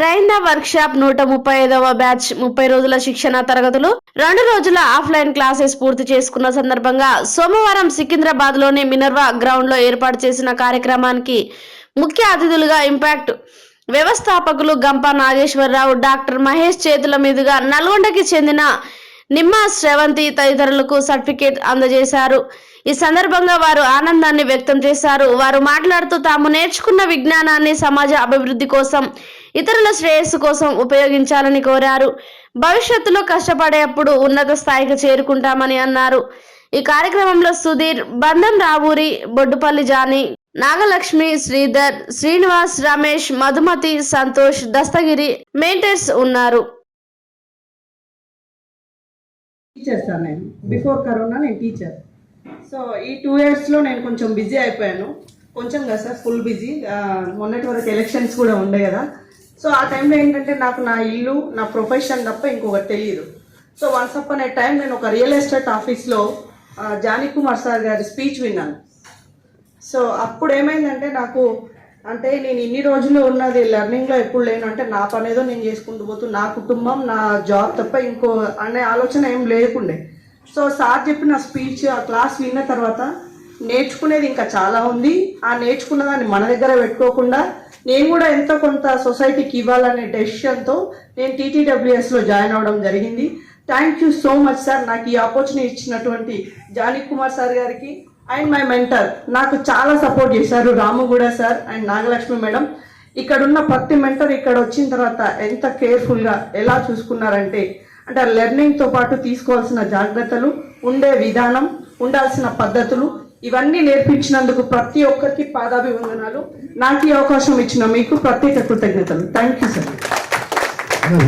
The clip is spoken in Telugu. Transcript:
ట్రైన్ ద వర్క్ షాప్ 135వ బ్యాచ్ 30 రోజుల శిక్షణ తరగతులు 2 రోజుల ఆఫ్లైన్ క్లాసెస్ పూర్తి చేసుకున్న సందర్భంగా సోమవారం సికింద్రాబాద్ లోని మినర్వా గ్రౌండ్ లో ఏర్పాటు చేసిన కార్యక్రమానికి ముఖ్య అతిథులుగా ఇంపాక్ట్ వ్యవస్థాపకులు గంప నాగేశ్వరరావు, డాక్టర్ మహేష్ చేతుల మీదుగా నల్గొండకి చెందిన నిమ్మ శ్రవంతి తదితరులకు సర్టిఫికేట్ అందజేశారు. ఈ సందర్భంగా వారు ఆనందాన్ని వ్యక్తం చేశారు. వారు మాట్లాడుతూ తాము నేర్చుకున్న విజ్ఞానాన్ని సమాజ అభివృద్ధి కోసం, ఇతరుల శ్రేయస్సు కోసం ఉపయోగించాలని కోరారు. భవిష్యత్తులో కష్టపడేటప్పుడు ఉన్నత స్థాయికి చేరుకుంటామని అన్నారు. ఈ కార్యక్రమంలో సుధీర్, బంధం రావూరి, బొడ్డుపల్లి జానీ, నాగలక్ష్మి, శ్రీధర్, శ్రీనివాస్, రమేష్, మధుమతి, సంతోష్, దస్తగిరి మెంటర్స్ ఉన్నారు. టీచర్ సార్, నేను బిఫోర్ కరోనా నేను టీచర్. సో ఈ 2 yearsలో నేను కొంచెం బిజీ అయిపోయాను. కొంచెం కదా సార్, ఫుల్ బిజీ. మొన్నటి వరకు ఎలక్షన్స్ కూడా ఉండే కదా. సో ఆ టైంలో ఏంటంటే నాకు నా ఇల్లు, నా ప్రొఫెషన్ తప్ప ఇంకొకటి తెలియదు. సో వన్స్ అప్ అనే టైం నేను ఒక రియల్ ఎస్టేట్ ఆఫీస్లో జానీ కుమార్ సార్ గారి స్పీచ్ విన్నాను. సో అప్పుడు ఏమైందంటే నాకు, అంటే నేను ఇన్ని రోజులు ఉన్నది లెర్నింగ్లో ఎప్పుడు లేను, అంటే నా పని ఏదో నేను చేసుకుంటూ పోతూ నా కుటుంబం, నా జాబ్ తప్ప ఇంకో అనే ఆలోచన ఏం లేకుండే. సో సార్ చెప్పిన స్పీచ్, ఆ క్లాస్ విన్న తర్వాత నేర్చుకునేది ఇంకా చాలా ఉంది. ఆ నేర్చుకున్న దాన్ని మన దగ్గర పెట్టుకోకుండా నేను కూడా ఎంతో కొంత సొసైటీకి ఇవ్వాలనే డెసిషన్తో నేను TTWSలో జాయిన్ అవ్వడం జరిగింది. Thank you so much sir, నాకు ఈ ఆపర్చునిటీ ఇచ్చినటువంటి జానీ కుమార్ సార్ గారికి అండ్ మై మెంటర్ నాకు చాలా సపోర్ట్ చేశారు, రాముగూడ సార్ అండ్ నాగలక్ష్మి మేడం. ఇక్కడ ఉన్న ప్రతి మెంటర్ ఇక్కడ వచ్చిన తర్వాత ఎంత కేర్ఫుల్గా ఎలా చూసుకున్నారంటే, అంటే లెర్నింగ్తో పాటు తీసుకోవాల్సిన జాగ్రత్తలు, ఉండే విధానం, ఉండాల్సిన పద్ధతులు ఇవన్నీ నేర్పించినందుకు ప్రతి ఒక్కరికి పాదాభివందనాలు. నాకు ఈ అవకాశం ఇచ్చిన మీకు ప్రత్యేక కృతజ్ఞతలు. Thank you sir.